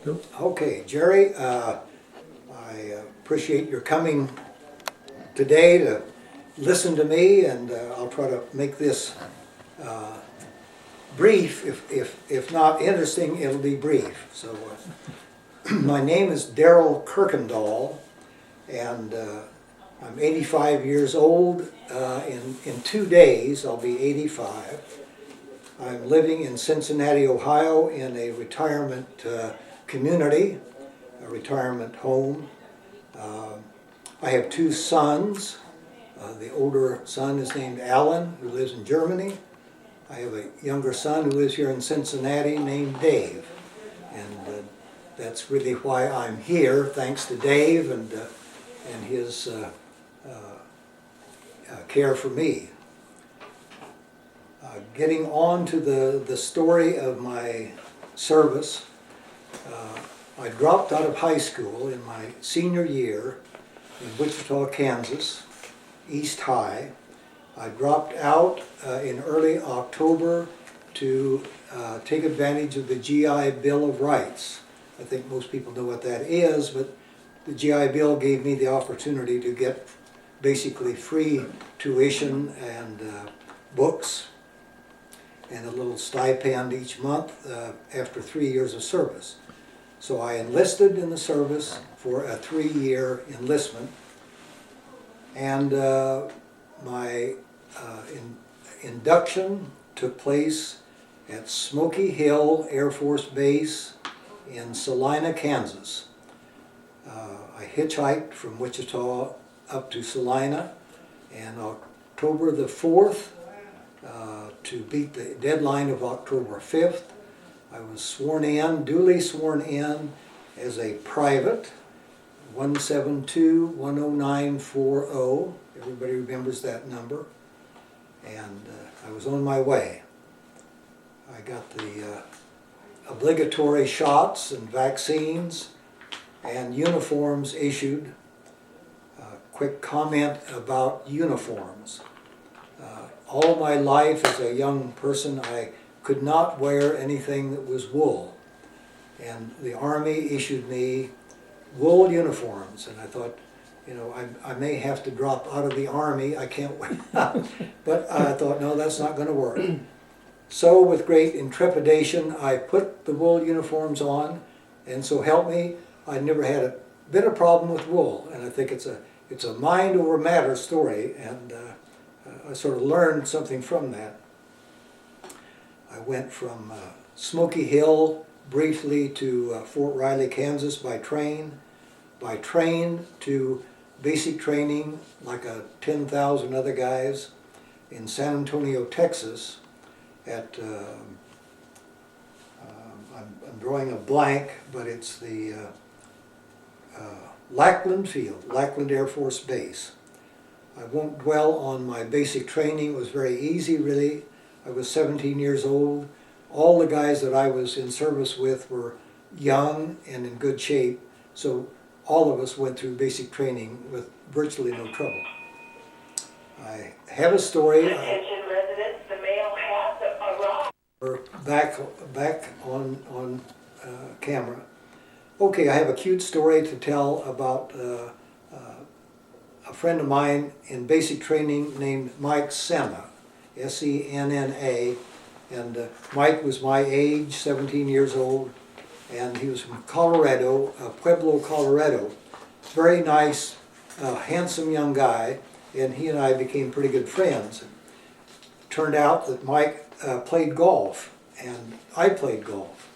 Okay, Jerry, I appreciate your coming today to listen to me, and I'll try to make this brief. If not interesting, it'll be brief. So, my name is Darrell Kirkendall, and I'm 85 years old. In 2 days, I'll be 85. I'm living in Cincinnati, Ohio, in a retirement community, a retirement home. I have 2 sons. The older son is named Alan, who lives in Germany. I have a younger son who lives here in Cincinnati named Dave. And that's really why I'm here, thanks to Dave and his care for me. Getting on to the story of my service, I dropped out of high school in my senior year in Wichita, Kansas, East High. I dropped out in early October to take advantage of the GI Bill of Rights. I think most people know what that is, but the GI Bill gave me the opportunity to get basically free tuition and books and a little stipend each month after 3 years of service. So I enlisted in the service for a 3-year enlistment, and my induction took place at Smoky Hill Air Force Base in Salina, Kansas. I hitchhiked from Wichita up to Salina, and October the 4th, to beat the deadline of October 5th, I was sworn in, duly sworn in, as a private, 172-10940. Everybody remembers that number. And I was on my way. I got the obligatory shots and vaccines and uniforms issued. Quick comment about uniforms. All my life as a young person, I could not wear anything that was wool. And the Army issued me wool uniforms, and I thought, you know, I may have to drop out of the Army. I can't wait. But I thought, no, that's not going to work. So with great intrepidation, I put the wool uniforms on, and so help me, I never had a bit of problem with wool. And I think it's a mind over matter story, and I sort of learned something from that. I went from Smoky Hill briefly to Fort Riley, Kansas by train to basic training like 10,000 other guys in San Antonio, Texas at, I'm drawing a blank, but it's the Lackland Field, Lackland Air Force Base. I won't dwell on my basic training. It was very easy, really. I was 17 years old. All the guys that I was in service with were young and in good shape, so all of us went through basic training with virtually no trouble. I have a story. Attention residents, the mail has arrived. Back on camera. Okay, I have a cute story to tell about a friend of mine in basic training named Mike Senna, S-E-N-N-A, and Mike was my age, 17 years old, and he was from Colorado, Pueblo, Colorado. Very nice, handsome young guy, and he and I became pretty good friends. It turned out that Mike played golf, and I played golf.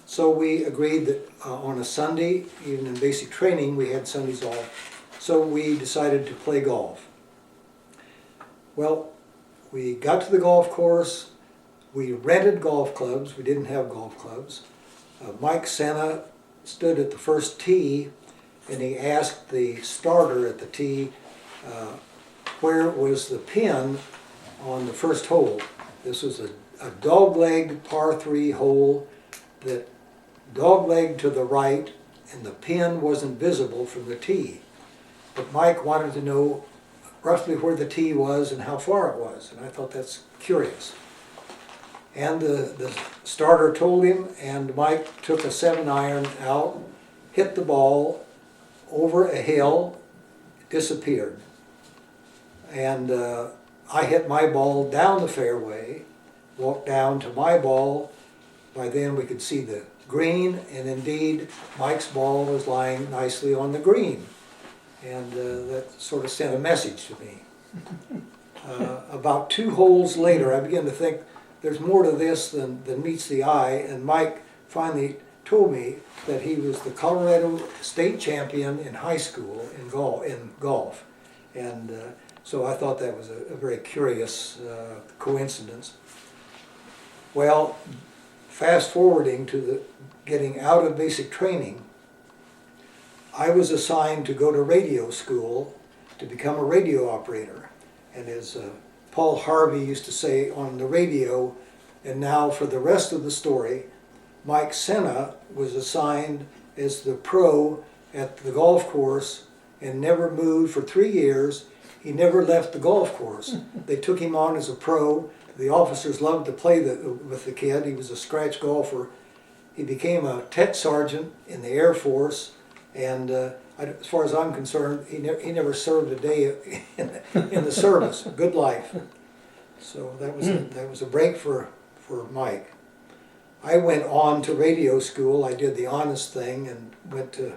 So we agreed that on a Sunday, even in basic training, we had Sundays off, so we decided to play golf. Well, we got to the golf course. We rented golf clubs. We didn't have golf clubs. Mike Senna stood at the first tee, and he asked the starter at the tee where was the pin on the first hole. This was a dog-legged par 3 hole that dog-legged to the right, and the pin wasn't visible from the tee. But Mike wanted to know roughly where the tee was and how far it was, and I thought that's curious. And the starter told him, and Mike took a 7-iron out, hit the ball over a hill, disappeared. And I hit my ball down the fairway, walked down to my ball. By then we could see the green, and indeed Mike's ball was lying nicely on the green. And that sort of sent a message to me. About 2 holes later, I began to think there's more to this than meets the eye, and Mike finally told me that he was the Colorado state champion in high school in golf. And so I thought that was a very curious coincidence. Well, fast forwarding to the getting out of basic training, I was assigned to go to radio school to become a radio operator. And as Paul Harvey used to say on the radio, and now for the rest of the story, Mike Senna was assigned as the pro at the golf course and never moved for 3 years. He never left the golf course. They took him on as a pro. The officers loved to play with the kid. He was a scratch golfer. He became a tech sergeant in the Air Force, and as far as I'm concerned, he never served a day in the service. Good life. So that was a break for Mike. I went on to radio school. I did the honest thing and went to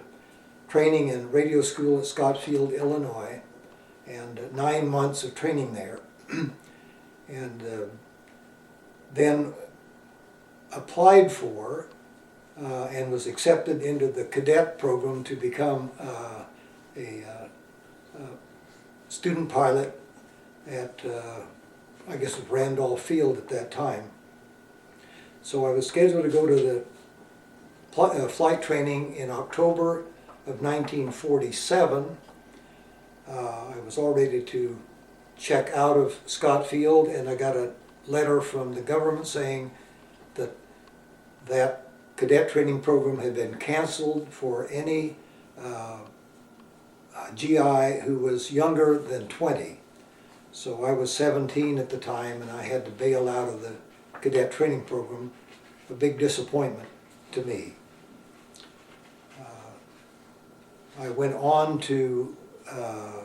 training in radio school at Scottsfield, Illinois, and 9 months of training there. And then applied for and was accepted into the cadet program to become a student pilot at, I guess it was Randolph Field at that time. So I was scheduled to go to the flight training in October of 1947. I was all ready to check out of Scott Field, and I got a letter from the government saying that that cadet training program had been canceled for any GI who was younger than 20. So I was 17 at the time, and I had to bail out of the cadet training program. A big disappointment to me. I went on to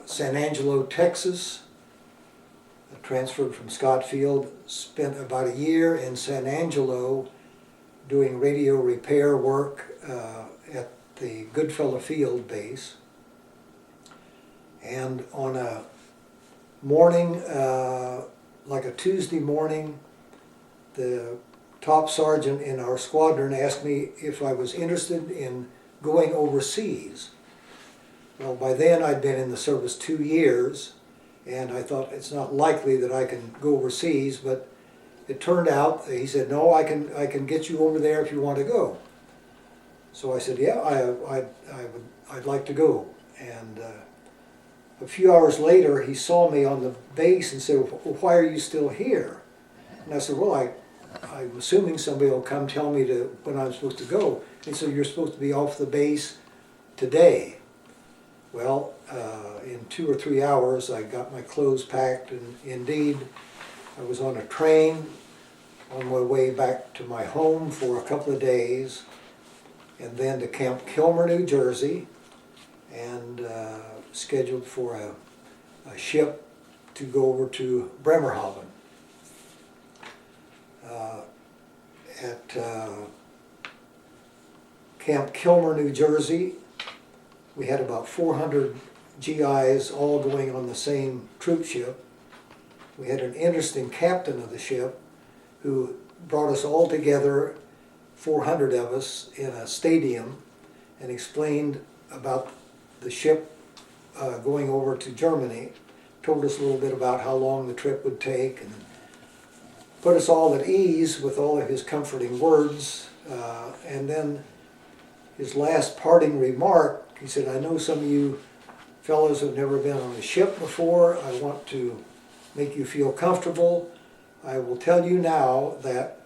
San Angelo, Texas. I transferred from Scott Field, spent about a year in San Angelo doing radio repair work at the Goodfellow Field base. And on a morning, like a Tuesday morning, the top sergeant in our squadron asked me if I was interested in going overseas. Well, by then I'd been in the service 2 years, and I thought it's not likely that I can go overseas, but it turned out, he said, no, I can get you over there if you want to go. So I said, yeah, I'd like to go. And a few hours later, he saw me on the base and said, well, why are you still here? And I said, well, I'm assuming somebody will come tell me when I'm supposed to go. And so you're supposed to be off the base today. Well, in 2 or 3 hours, I got my clothes packed, and indeed, I was on a train on my way back to my home for a couple of days, and then to Camp Kilmer, New Jersey, and scheduled for a ship to go over to Bremerhaven. At Camp Kilmer, New Jersey, we had about 400 GIs all going on the same troop ship. We had an interesting captain of the ship who brought us all together, 400 of us, in a stadium, and explained about the ship going over to Germany, told us a little bit about how long the trip would take, and put us all at ease with all of his comforting words. And then his last parting remark, he said, I know some of you fellows have never been on a ship before. I want to make you feel comfortable. I will tell you now that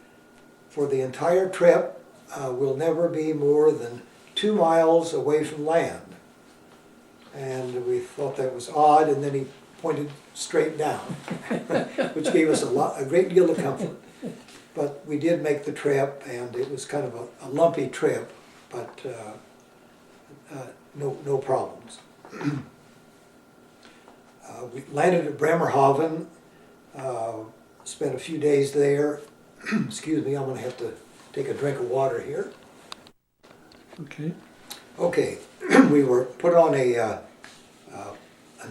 for the entire trip, we'll never be more than 2 miles away from land. And we thought that was odd, and then he pointed straight down, which gave us a great deal of comfort. but we did make the trip, and it was kind of a lumpy trip, but no problems. We landed at Bremerhaven, spent a few days there. Excuse me, I'm going to have to take a drink of water here. Okay. Okay, we were put on an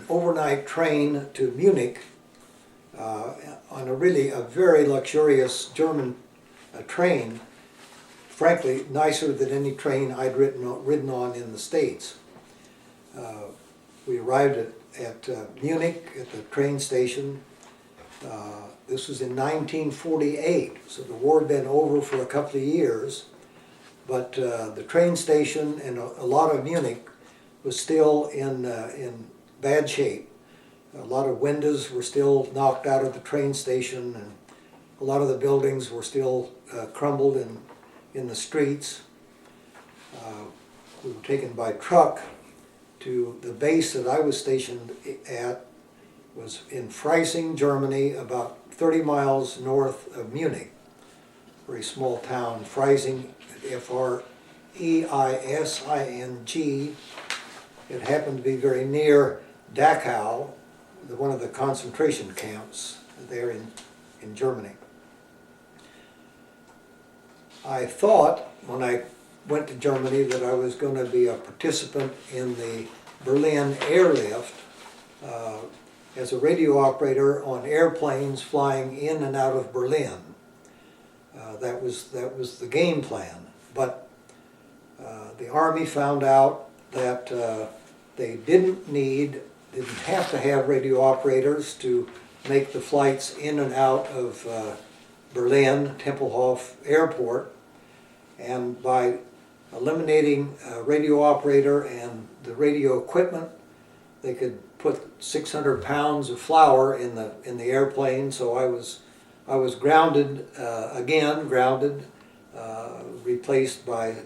overnight train to Munich on a very luxurious German train, frankly nicer than any train I'd ridden on in the States. We arrived at Munich at the train station. This was in 1948, so the war had been over for a couple of years, but the train station and a lot of Munich was still in bad shape. A lot of windows were still knocked out of the train station, and a lot of the buildings were still crumbled in the streets. We were taken by truck to the base that I was stationed at. Was in Freising, Germany, about 30 miles north of Munich. Very small town, Freising, F-R-E-I-S-I-N-G. It happened to be very near Dachau, one of the concentration camps there in Germany. I thought when I went to Germany that I was going to be a participant in the Berlin Airlift as a radio operator on airplanes flying in and out of Berlin. That was the game plan. But the Army found out that they didn't have to have radio operators to make the flights in and out of Berlin, Tempelhof Airport, and by eliminating a radio operator and the radio equipment, they could put 600 pounds of flour in the airplane. So I was grounded again, replaced by a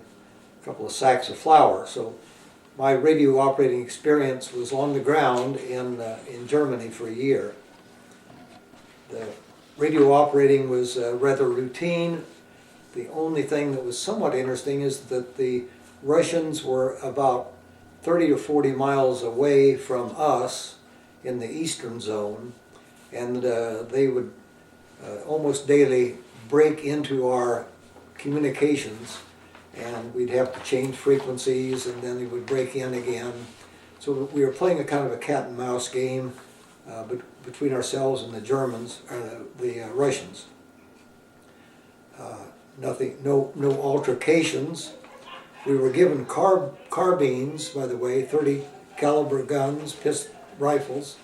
couple of sacks of flour. So my radio operating experience was on the ground in Germany for a year. The radio operating was rather routine. The only thing that was somewhat interesting is that the Russians were about 30 or 40 miles away from us in the eastern zone, and they would almost daily break into our communications, and we'd have to change frequencies, and then they would break in again. So we were playing a kind of a cat and mouse game between ourselves and the Germans, the Russians. No altercations. We were given carbines, by the way, 30 caliber guns, rifles,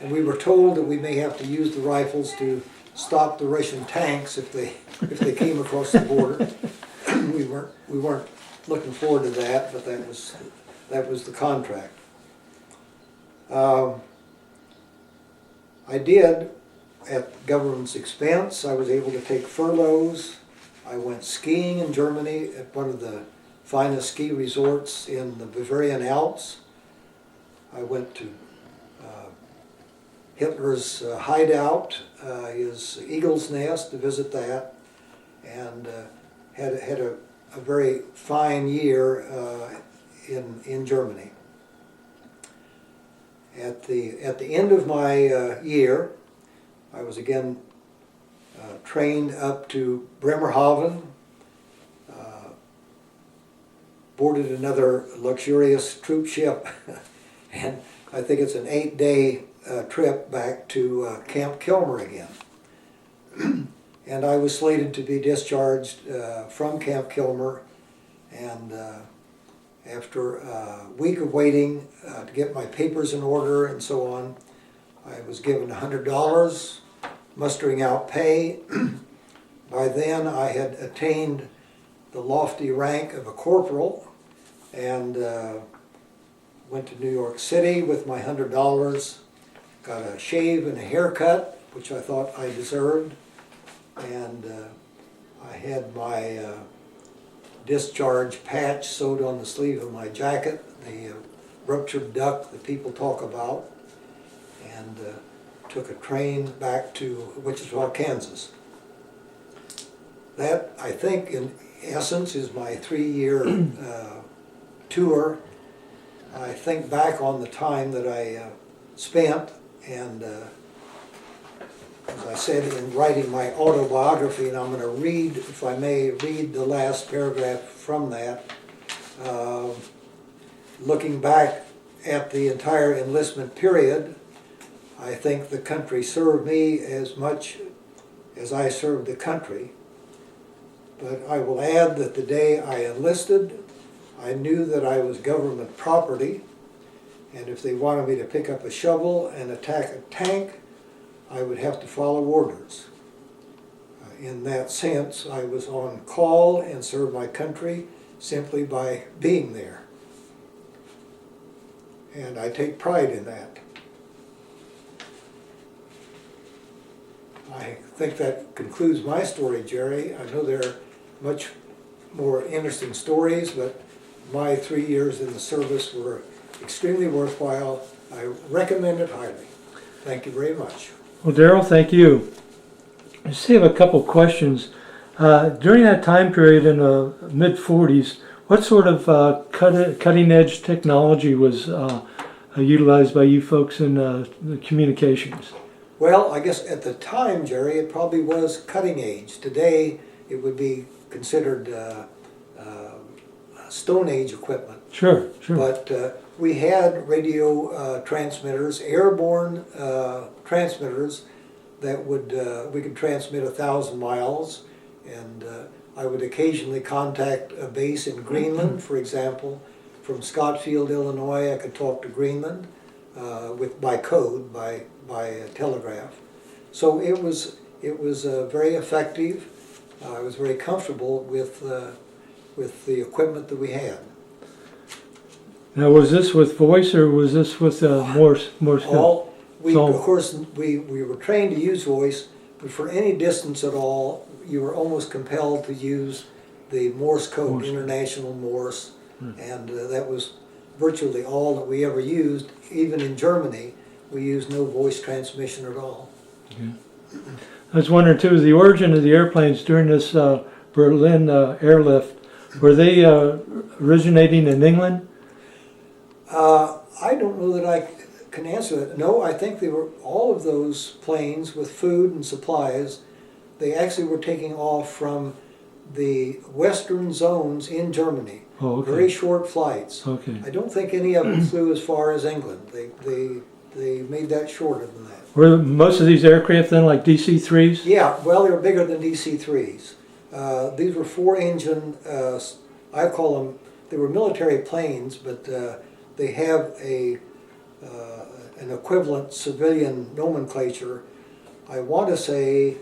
and we were told that we may have to use the rifles to stop the Russian tanks if they came across the border. we weren't looking forward to that, but that was the contract. I did, at the government's expense, I was able to take furloughs. I went skiing in Germany at one of the finest ski resorts in the Bavarian Alps. I went to Hitler's hideout, his eagle's nest, to visit that, and had a very fine year in Germany. At the end of my year, I was again trained up to Bremerhaven, boarded another luxurious troop ship, and I think it's an 8-day trip back to Camp Kilmer again. And I was slated to be discharged from Camp Kilmer, and after a week of waiting to get my papers in order and so on, I was given $100, mustering out pay. By then I had attained the lofty rank of a corporal, and went to New York City with my $100, got a shave and a haircut, which I thought I deserved, and I had my discharge patch sewed on the sleeve of my jacket, the ruptured duck that people talk about, and took a train back to Wichita, Kansas. that, I think, in essence, is my 3-year tour. I think back on the time that I spent, and as I said in writing my autobiography, and I'm going to read, if I may, read the last paragraph from that. Looking back at the entire enlistment period, I think the country served me as much as I served the country. But I will add that the day I enlisted, I knew that I was government property, and if they wanted me to pick up a shovel and attack a tank, I would have to follow orders. In that sense, I was on call and served my country simply by being there. And I take pride in that. I think that concludes my story, Jerry. I know there are much more interesting stories, but my 3 years in the service were extremely worthwhile. I recommend it highly. Thank you very much. Well, Darrell, thank you. I just have a couple questions. During that time period in the mid-40s, what sort of cutting-edge technology was utilized by you folks in the communications? Well, I guess at the time, Jerry, it probably was cutting edge. Today, it would be considered Stone Age equipment. Sure, sure. But we had radio transmitters, airborne transmitters that would we could transmit 1,000 miles, and I would occasionally contact a base in Greenland, for example. From Scottsfield, Illinois, I could talk to Greenland by code, by telegraph. So it was very effective. I was very comfortable with the equipment that we had. Now, was this with voice or was this with Morse code? Of course, we were trained to use voice, but for any distance at all, you were almost compelled to use the Morse code, International Morse, and that was virtually all that we ever used. Even in Germany, we used no voice transmission at all. Okay. I was wondering too, the origin of the airplanes during this Berlin airlift, were they originating in England? I don't know that I can answer that. No, I think they were all of those planes with food and supplies. They actually were taking off from the western zones in Germany. Oh, okay. Very short flights. Okay. I don't think any of them flew as far as England. They made that shorter than that. Were most of these aircraft then like DC-3s? Yeah, well, they were bigger than DC-3s. These were 4-engine, I call them, they were military planes, but they have an equivalent civilian nomenclature. I want to say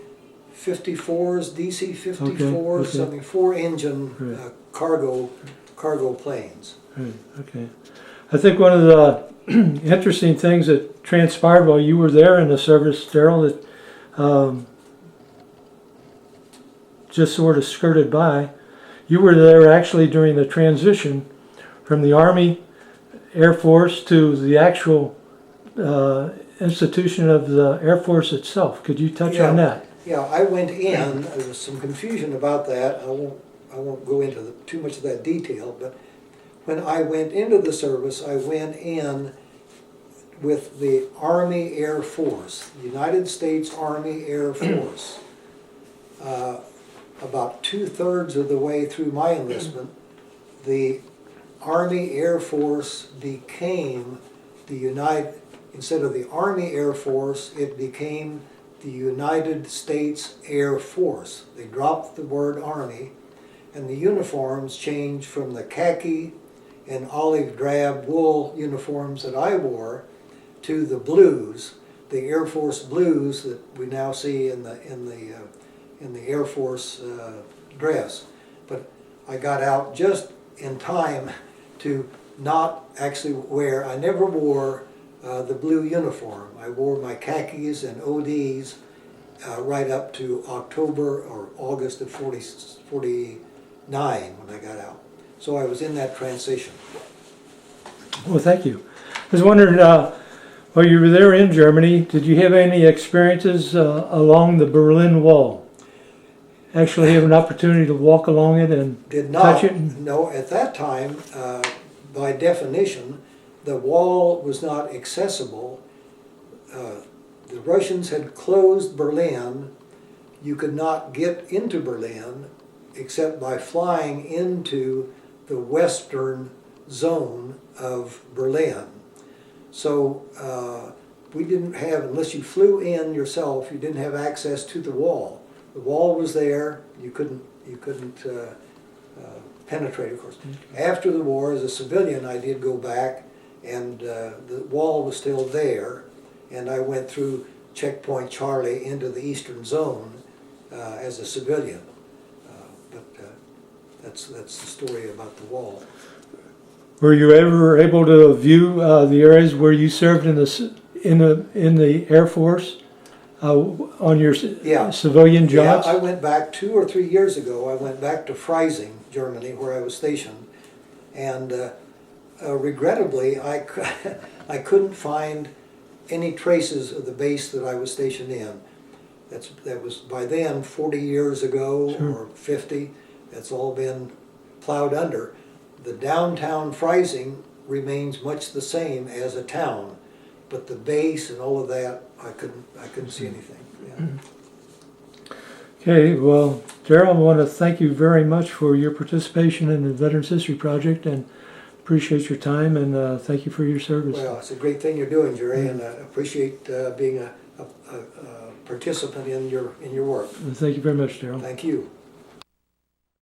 54s, DC-54s, okay. something, 4-engine Right. cargo planes. Right. Okay. I think one of the interesting things that transpired while you were there in the service, Darrell, that just sort of skirted by, you were there actually during the transition from the Army, Air Force to the actual institution of the Air Force itself. Could you touch on that? Yeah, I went in. There was some confusion about that. I won't go into too much of that detail, but when I went into the service, I went in with the Army Air Force, the United States Army Air Force. About 2/3 of the way through my enlistment, the Army Air Force became instead of the Army Air Force, it became the United States Air Force. They dropped the word Army, and the uniforms changed from the khaki and olive drab wool uniforms that I wore to the blues, the Air Force blues that we now see in the Air Force dress. But I got out just in time to not actually wear. I never wore the blue uniform. I wore my khakis and ODs right up to October or August of 49 when I got out. So I was in that transition. Well, thank you. I was wondering, while you were there in Germany, did you have any experiences along the Berlin Wall? actually have an opportunity to walk along it and Did touch not, it? no, at that time, by definition, the wall was not accessible. The Russians had closed Berlin. You could not get into Berlin except by flying into the western zone of Berlin. So we didn't have, unless you flew in yourself, you didn't have access to the wall. The wall was there. You couldn't penetrate, of course. After the war, as a civilian, I did go back, and the wall was still there, and I went through Checkpoint Charlie into the eastern zone as a civilian. That's the story about the wall. Were you ever able to view the areas where you served in the Air Force on your civilian jobs? Yeah, I went back 2 or 3 years ago. I went back to Freising, Germany, where I was stationed, and regrettably, I couldn't find any traces of the base that I was stationed in. That was by then 40 years ago. Sure. Or 50. That's all been plowed under. The downtown Freising remains much the same as a town, but the base and all of that, I couldn't see anything. Yeah. Okay, well, Darrell, I want to thank you very much for your participation in the Veterans History Project, and appreciate your time, and thank you for your service. Well, it's a great thing you're doing, Jerry, and I appreciate being a participant in your work. Thank you very much, Darrell. Thank you.